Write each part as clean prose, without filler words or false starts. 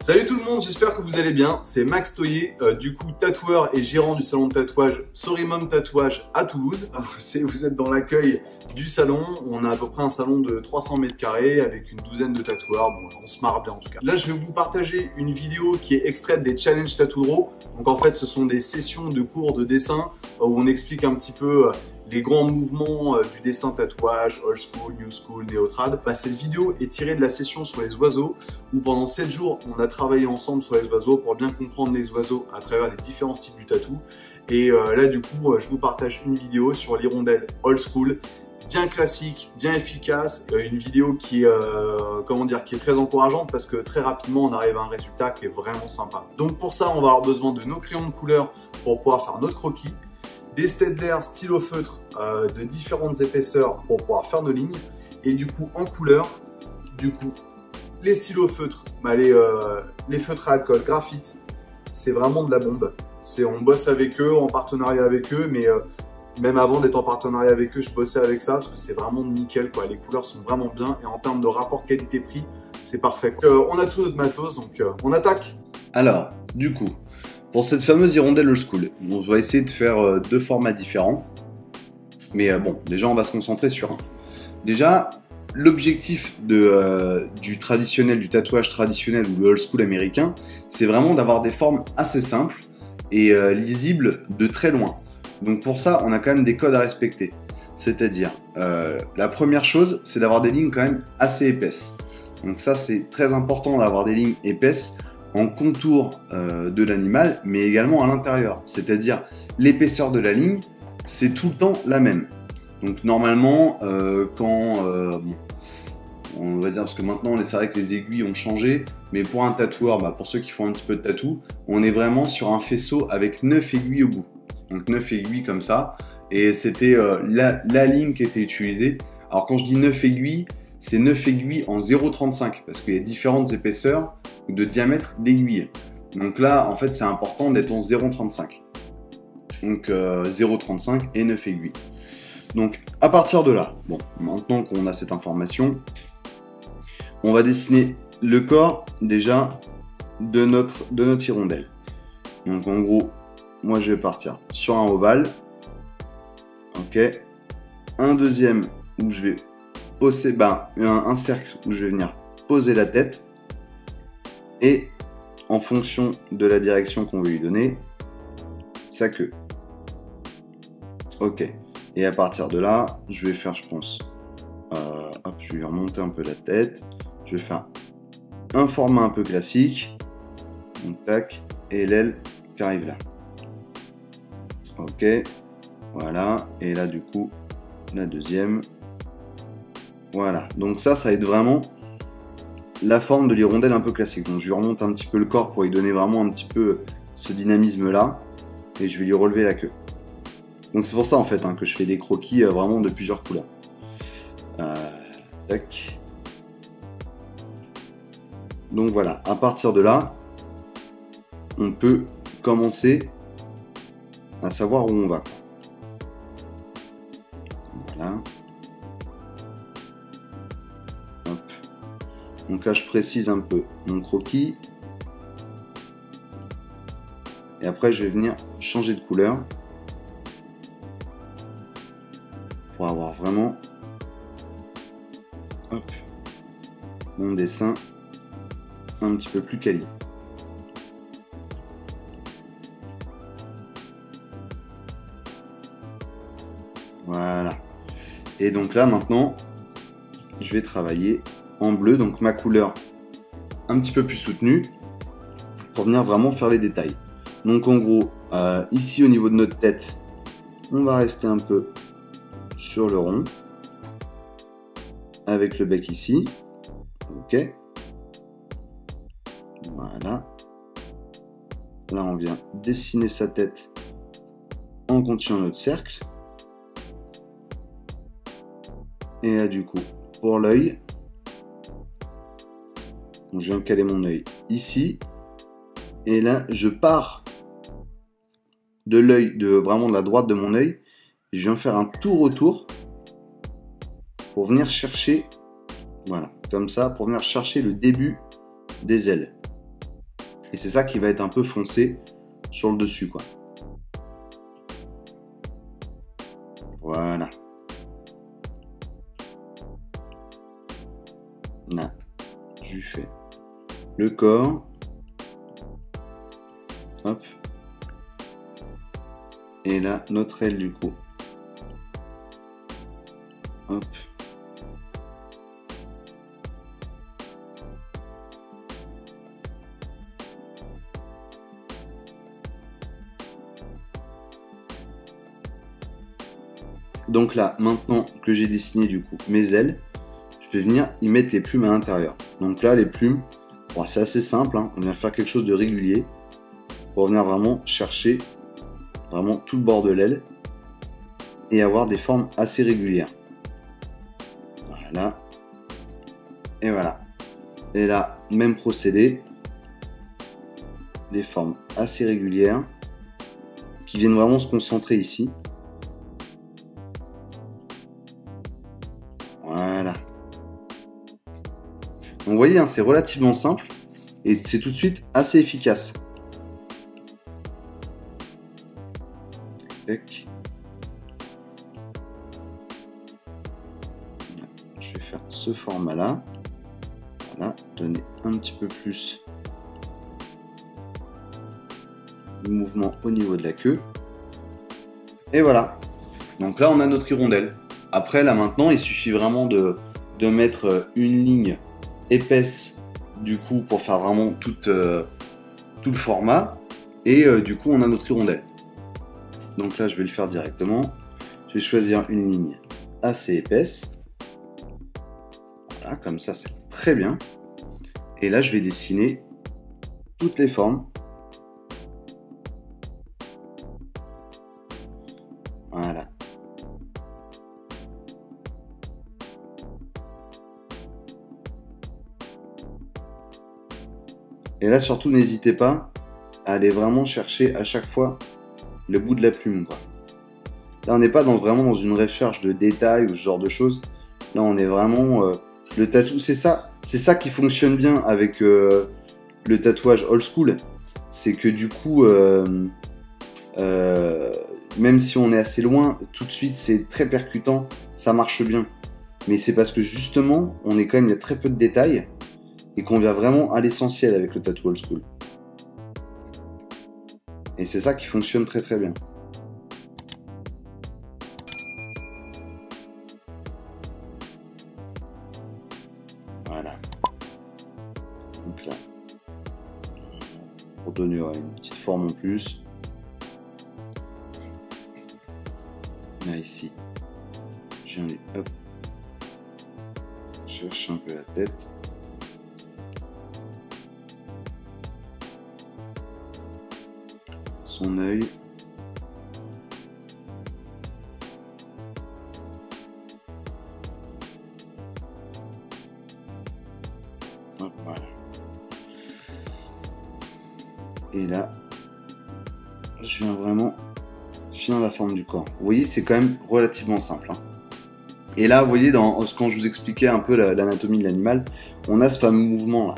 Salut tout le monde, j'espère que vous allez bien. C'est Max Toyer, du coup tatoueur et gérant du salon de tatouage Sorry Mom Tatouage à Toulouse. Vous êtes dans l'accueil du salon. On a à peu près un salon de 300 mètres carrés avec une douzaine de tatoueurs. Bon, on se marre bien en tout cas. Là, je vais vous partager une vidéo qui est extraite des Challenge Tattoo Draw. Donc en fait, ce sont des sessions de cours de dessin où on explique un petit peu les grands mouvements du dessin tatouage, old school, new school, néotrad. Cette vidéo est tirée de la session sur les oiseaux où pendant 7 jours, on a travaillé ensemble sur les oiseaux pour bien comprendre les oiseaux à travers les différents styles du tatou. Et là, du coup, je vous partage une vidéo sur l'hirondelle old school, bien classique, bien efficace, une vidéo qui est, qui est très encourageante parce que très rapidement, on arrive à un résultat qui est vraiment sympa. Donc pour ça, on va avoir besoin de nos crayons de couleur pour pouvoir faire notre croquis, des Staedtler stylo feutre de différentes épaisseurs pour pouvoir faire nos lignes, et du coup en couleur, les stylos feutres, les feutres à alcool, graphite, c'est vraiment de la bombe. On bosse avec eux, en partenariat avec eux, mais même avant d'être en partenariat avec eux, je bossais avec ça parce que c'est vraiment nickel, quoi. Les couleurs sont vraiment bien et en termes de rapport qualité-prix, c'est parfait. On a tout notre matos, donc on attaque. Alors, du coup, pour cette fameuse hirondelle old school, je vais essayer de faire deux formats différents. Mais bon, déjà, on va se concentrer sur un. Déjà, l'objectif du traditionnel, du tatouage traditionnel ou le old school américain, c'est vraiment d'avoir des formes assez simples et lisibles de très loin. Donc pour ça, on a quand même des codes à respecter. C'est-à-dire, la première chose, c'est d'avoir des lignes quand même assez épaisses. Donc ça, c'est très important d'avoir des lignes épaisses en contour de l'animal, mais également à l'intérieur. C'est-à-dire, l'épaisseur de la ligne, c'est tout le temps la même. Donc normalement, on va dire, parce que maintenant, c'est vrai que les aiguilles ont changé, mais pour un tatoueur, pour ceux qui font un petit peu de tatou, on est vraiment sur un faisceau avec 9 aiguilles au bout. Donc 9 aiguilles comme ça, et c'était la ligne qui était utilisée. Alors quand je dis 9 aiguilles, c'est 9 aiguilles en 0,35, parce qu'il y a différentes épaisseurs de diamètre d'aiguilles. Donc là, en fait, c'est important d'être en 0,35. Donc 0,35 et 9 aiguilles. Donc à partir de là, bon, maintenant qu'on a cette information, on va dessiner le corps déjà de notre hirondelle. Donc en gros, moi je vais partir sur un ovale, ok, un deuxième où je vais poser, un cercle où je vais venir poser la tête, et en fonction de la direction qu'on veut lui donner, sa queue. Ok, et à partir de là, je vais faire, je pense, je vais remonter un peu la tête, je vais faire un format un peu classique, donc tac, et l'aile qui arrive là. Ok, voilà, et là du coup, la deuxième, voilà. Donc ça va être vraiment la forme de l'hirondelle un peu classique. Donc je lui remonte un petit peu le corps pour lui donner vraiment un petit peu ce dynamisme là, et je vais lui relever la queue. Donc c'est pour ça en fait que je fais des croquis vraiment de plusieurs couleurs. Tac. Donc voilà, à partir de là, on peut commencer à savoir où on va. Voilà. Hop. Donc là je précise un peu mon croquis. Et après je vais venir changer de couleur pour avoir vraiment mon dessin un petit peu plus quali. Voilà. Et donc là maintenant, je vais travailler en bleu, donc ma couleur un petit peu plus soutenue, pour venir vraiment faire les détails. Donc en gros, ici au niveau de notre tête, on va rester un peu sur le rond, avec le bec ici. Ok. Voilà. Là, on vient dessiner sa tête en continuant notre cercle. Et là, du coup, pour l'œil, je viens caler mon œil ici. Et là, je pars de l'œil, vraiment de la droite de mon œil. Je viens faire un tour autour pour venir chercher, voilà, comme ça, pour venir chercher le début des ailes. Et c'est ça qui va être un peu foncé sur le dessus, quoi. Voilà. Là, je lui fais le corps. Hop. Et là, notre aile du coup. Hop. Donc là, maintenant que j'ai dessiné du coup mes ailes, je vais venir y mettre les plumes à l'intérieur. Donc là, les plumes, bon, c'est assez simple, hein. On vient faire quelque chose de régulier pour venir vraiment chercher vraiment tout le bord de l'aile et avoir des formes assez régulières. Voilà. Et voilà. Et là, même procédé. Des formes assez régulières qui viennent vraiment se concentrer ici. Voilà. Donc vous voyez, hein, c'est relativement simple et c'est tout de suite assez efficace. Tac. Je vais faire ce format là. Voilà, donner un petit peu plus de mouvement au niveau de la queue. Et voilà. Donc là on a notre hirondelle. Après là maintenant il suffit vraiment de mettre une ligne épaisse du coup pour faire vraiment tout le format. Et du coup on a notre hirondelle. Donc là je vais le faire directement. Je vais choisir une ligne assez épaisse. Voilà, comme ça c'est très bien. Et là je vais dessiner toutes les formes. Voilà. Et là surtout n'hésitez pas à aller vraiment chercher à chaque fois le bout de la plume, quoi. Là on n'est pas vraiment dans une recherche de détails ou ce genre de choses. Là on est vraiment le tatou, c'est ça qui fonctionne bien avec le tatouage old school, c'est que du coup même si on est assez loin, tout de suite c'est très percutant, ça marche bien. Mais c'est parce que justement on est quand même, il y a très peu de détails et qu'on vient vraiment à l'essentiel avec le tatou old school. Et c'est ça qui fonctionne très très bien. Voilà. Donc là, pour donner une petite forme en plus. Là ici, j'ai hop, je cherche un peu la tête. Son œil. Hop, voilà. Et là, je viens vraiment finir la forme du corps. Vous voyez, c'est quand même relativement simple, hein. Et là, vous voyez, quand je vous expliquais un peu l'anatomie de l'animal, on a ce fameux mouvement là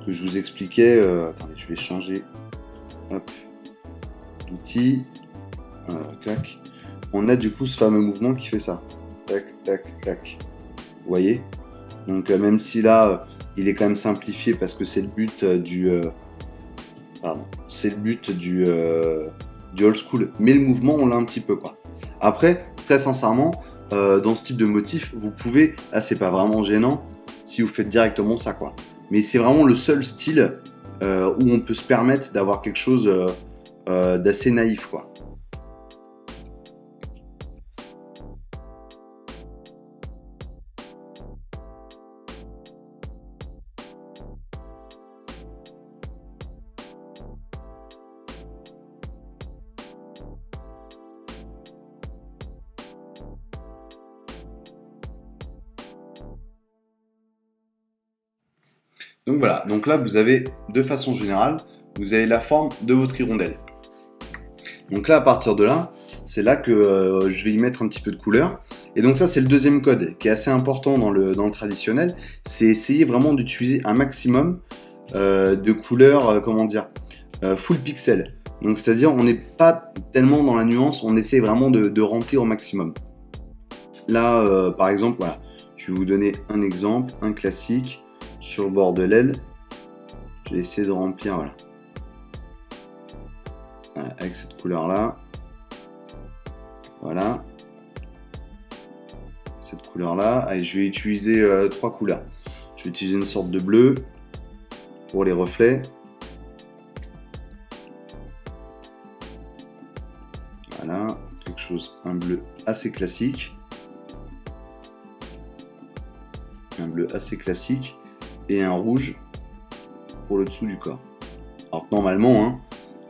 que je vous expliquais. Attendez, je vais changer. Hop. D'outils, clac. On a du coup ce fameux mouvement qui fait ça, tac, tac, tac. Vous voyez? Donc même si là, il est quand même simplifié parce que c'est le but du old school. Mais le mouvement, on l'a un petit peu, quoi. Après, très sincèrement, dans ce type de motif, vous pouvez, là c'est pas vraiment gênant si vous faites directement ça, quoi. Mais c'est vraiment le seul style où on peut se permettre d'avoir quelque chose d'assez naïf, quoi. Donc voilà, donc là vous avez, de façon générale, vous avez la forme de votre hirondelle. Donc là, à partir de là, c'est là que je vais y mettre un petit peu de couleur. Et donc ça, c'est le deuxième code qui est assez important dans le traditionnel. C'est essayer vraiment d'utiliser un maximum de couleur, comment dire, full pixel. Donc c'est-à-dire on n'est pas tellement dans la nuance, on essaie vraiment de remplir au maximum. Là, par exemple, voilà, je vais vous donner un exemple, un classique sur le bord de l'aile. Je vais essayer de remplir, voilà, avec cette couleur-là. Voilà. Cette couleur-là. Allez, je vais utiliser 3 couleurs. Je vais utiliser une sorte de bleu pour les reflets. Voilà, quelque chose, un bleu assez classique. Un bleu assez classique. Et un rouge pour le dessous du corps. Alors normalement,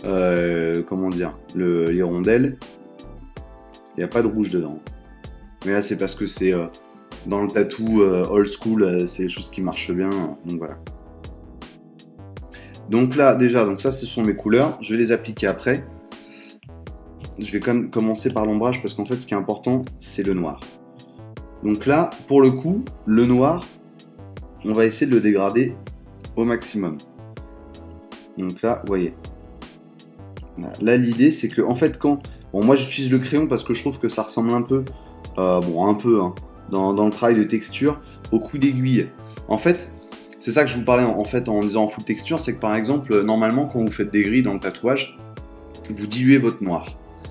hein, comment dire, les rondelles, il n'y a pas de rouge dedans. Mais là c'est parce que c'est dans le tatou old school, c'est des choses qui marchent bien, donc voilà. Donc là déjà, donc ça ce sont mes couleurs, je vais les appliquer après. Je vais quand même commencer par l'ombrage parce qu'en fait ce qui est important c'est le noir. Donc là pour le coup, le noir, on va essayer de le dégrader au maximum. Donc là, vous voyez. Là l'idée c'est que en fait quand... Bon moi j'utilise le crayon parce que je trouve que ça ressemble un peu, hein, dans le travail de texture, au coup d'aiguille. En fait, c'est ça que je vous parlais en disant en full texture, c'est que par exemple, normalement quand vous faites des grilles dans le tatouage, vous diluez votre noir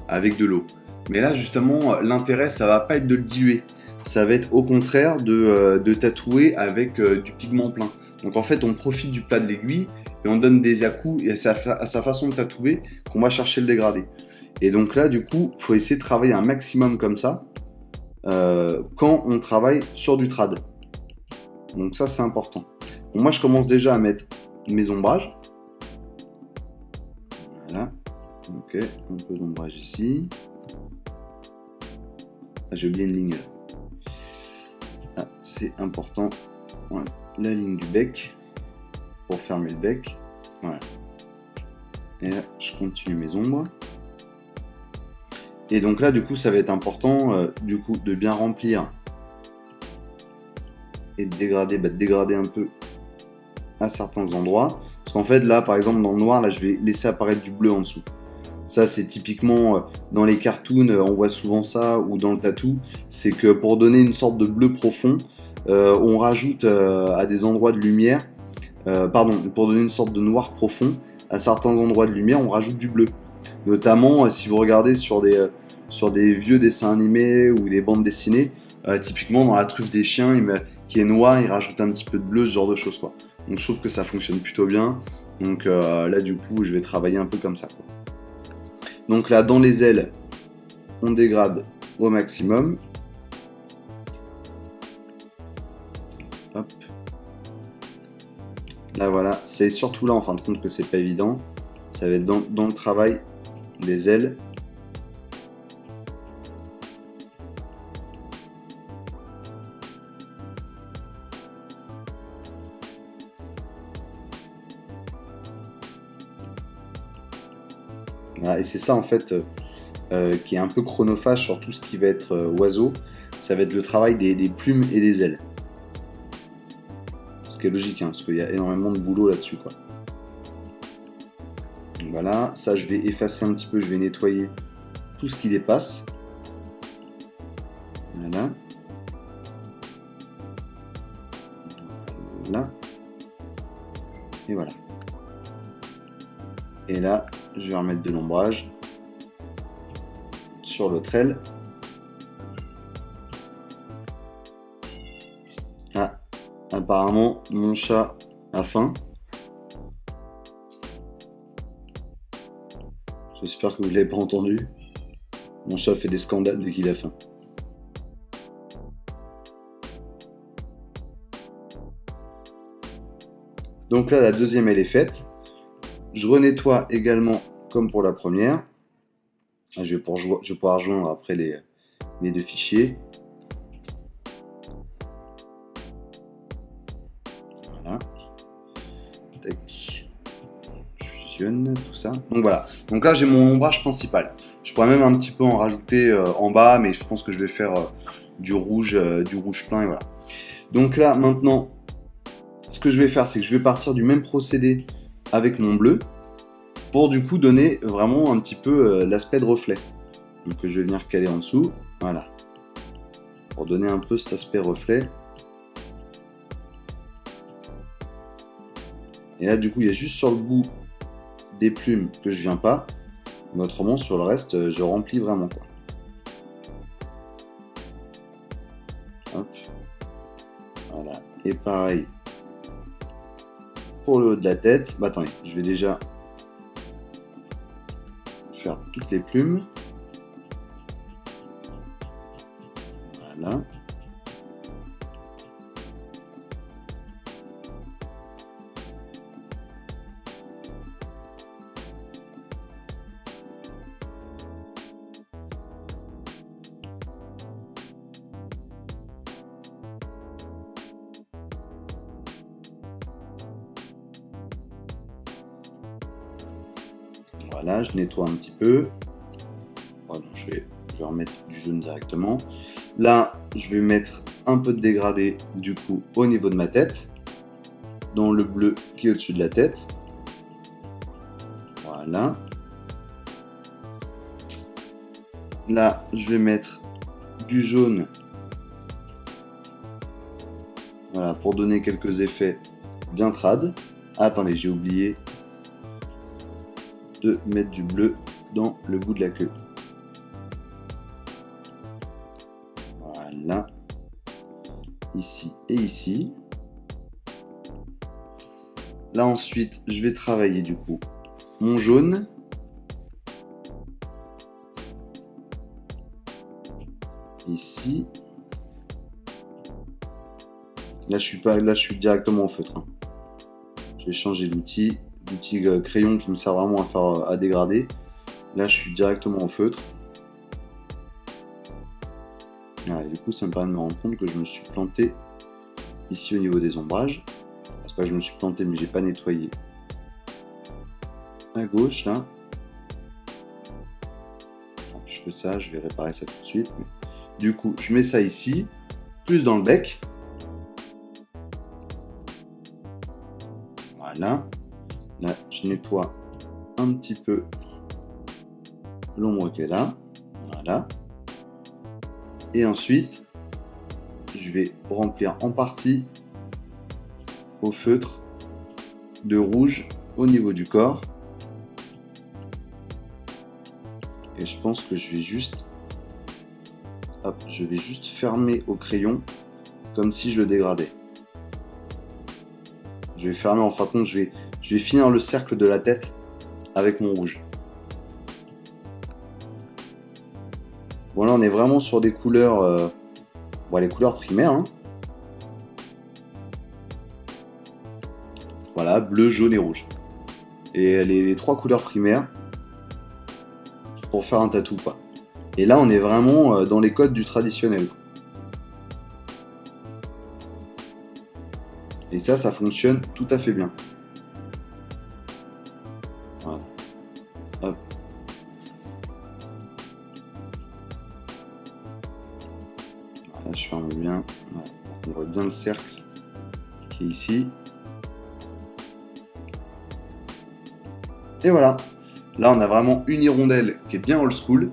avec de l'eau. Mais là justement, l'intérêt ça va pas être de le diluer, ça va être au contraire de tatouer avec du pigment plein. Donc en fait on profite du plat de l'aiguille et on donne des à-coups et à sa façon de tatouer qu'on va chercher le dégradé. Et donc là, du coup, il faut essayer de travailler un maximum comme ça quand on travaille sur du trad. Donc ça, c'est important. Donc moi, je commence déjà à mettre mes ombrages. Voilà. Ok, un peu d'ombrage ici. Ah, j'ai oublié une ligne là. Ah, c'est important. Voilà. La ligne du bec pour fermer le bec. Voilà. Et là, je continue mes ombres. Et donc là, du coup, ça va être important du coup, de bien remplir et de dégrader un peu à certains endroits. Parce qu'en fait, là, par exemple, dans le noir, là, je vais laisser apparaître du bleu en dessous. Ça, c'est typiquement dans les cartoons, on voit souvent ça, ou dans le tatou. C'est que pour donner une sorte de bleu profond, on rajoute à des endroits de lumière, pour donner une sorte de noir profond, à certains endroits de lumière, on rajoute du bleu. Notamment, si vous regardez sur des vieux dessins animés ou des bandes dessinées, typiquement dans la truffe des chiens, qui est noir, il rajoute un petit peu de bleu, ce genre de choses, quoi. Donc je trouve que ça fonctionne plutôt bien. Donc là, du coup, je vais travailler un peu comme ça, quoi. Donc là, dans les ailes, on dégrade au maximum. Hop. Là, voilà. C'est surtout là, en fin de compte, que c'est pas évident. Ça va être dans le travail des ailes. Voilà, et c'est ça en fait qui est un peu chronophage sur tout ce qui va être oiseau. Ça va être le travail des plumes et des ailes. Ce qui est logique, hein, parce qu'il y a énormément de boulot là-dessus, quoi. Donc voilà, ça je vais effacer un petit peu, je vais nettoyer tout ce qui dépasse. Voilà. Voilà. Et voilà. Et là, je vais remettre de l'ombrage sur l'autre aile. Ah, apparemment, mon chat a faim. J'espère que vous ne l'avez pas entendu. Mon chat fait des scandales dès qu'il a faim. Donc là, la deuxième, elle est faite. Je renettoie également comme pour la première. Je vais pouvoir rejoindre après les deux fichiers. Voilà. Tac. Je fusionne tout ça. Donc voilà. Donc là, j'ai mon ombrage principal. Je pourrais même un petit peu en rajouter en bas, mais je pense que je vais faire du rouge plein et voilà. Donc là, maintenant, ce que je vais faire, c'est que je vais partir du même procédé avec mon bleu pour du coup donner vraiment un petit peu l'aspect de reflet. Donc je vais venir caler en dessous, voilà, pour donner un peu cet aspect reflet. Et là du coup il y a juste sur le bout des plumes que je viens pas, mais autrement sur le reste je remplis vraiment quoi. Hop. Voilà, et pareil pour le haut de la tête. Bah attendez, je vais déjà faire toutes les plumes. Voilà. Voilà, je nettoie un petit peu. Oh non, je vais remettre du jaune directement. Là, je vais mettre un peu de dégradé du coup au niveau de ma tête, dans le bleu qui est au-dessus de la tête. Voilà. Là, je vais mettre du jaune. Voilà, pour donner quelques effets bien trad. Ah, attendez, j'ai oublié de mettre du bleu dans le bout de la queue. Voilà. Ici et ici. Là ensuite, je vais travailler du coup mon jaune. Ici. Là je suis directement au feutre. Hein. J'ai changé d'outil. L'outil crayon qui me sert vraiment à dégrader. Là je suis directement au feutre. Ah, et du coup ça me permet de me rendre compte que je me suis planté ici au niveau des ombrages. C'est pas que je me suis planté mais j'ai pas nettoyé à gauche là. Donc, je fais ça, je vais réparer ça tout de suite. Mais... Du coup je mets ça ici, plus dans le bec. Voilà. Là, je nettoie un petit peu l'ombre qui est là. Voilà. Et ensuite, je vais remplir en partie au feutre de rouge au niveau du corps. Et je pense que je vais juste... Hop, je vais juste fermer au crayon comme si je le dégradais. Je vais fermer, en fin de compte, je vais finir le cercle de la tête avec mon rouge. Bon là on est vraiment sur des couleurs, les couleurs primaires. Hein. Voilà, bleu, jaune et rouge. Et les trois couleurs primaires pour faire un tatou quoi. Et là on est vraiment dans les codes du traditionnel. Et ça fonctionne tout à fait bien. Voilà. Hop. Voilà, je ferme bien. Voilà. On voit bien le cercle qui est ici. Et voilà. Là, on a vraiment une hirondelle qui est bien old school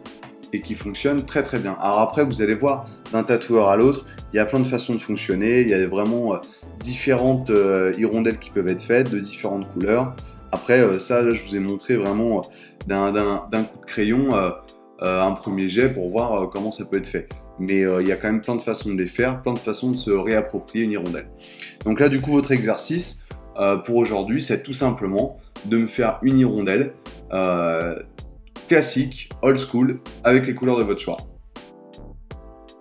et qui fonctionne très très bien. Alors après, vous allez voir, d'un tatoueur à l'autre, il y a plein de façons de fonctionner. Il y a vraiment différentes hirondelles qui peuvent être faites, de différentes couleurs. Après, ça, je vous ai montré vraiment d'un coup de crayon un premier jet pour voir comment ça peut être fait. Mais il y a quand même plein de façons de les faire, plein de façons de se réapproprier une hirondelle. Donc là, du coup, votre exercice pour aujourd'hui, c'est tout simplement de me faire une hirondelle classique, old school, avec les couleurs de votre choix.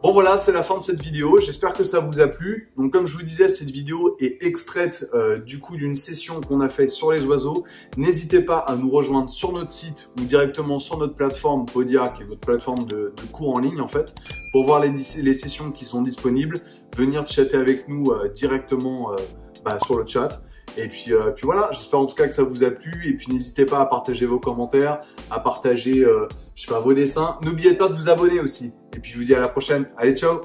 Bon voilà, c'est la fin de cette vidéo, j'espère que ça vous a plu. Donc comme je vous disais, cette vidéo est extraite du coup d'une session qu'on a faite sur les oiseaux. N'hésitez pas à nous rejoindre sur notre site ou directement sur notre plateforme Podia, qui est notre plateforme de cours en ligne en fait, pour voir les sessions qui sont disponibles, venir chatter avec nous directement sur le chat. Et puis voilà, j'espère en tout cas que ça vous a plu. Et puis n'hésitez pas à partager vos commentaires, à partager je sais pas, vos dessins. N'oubliez pas de vous abonner aussi. Et puis je vous dis à la prochaine. Allez, ciao!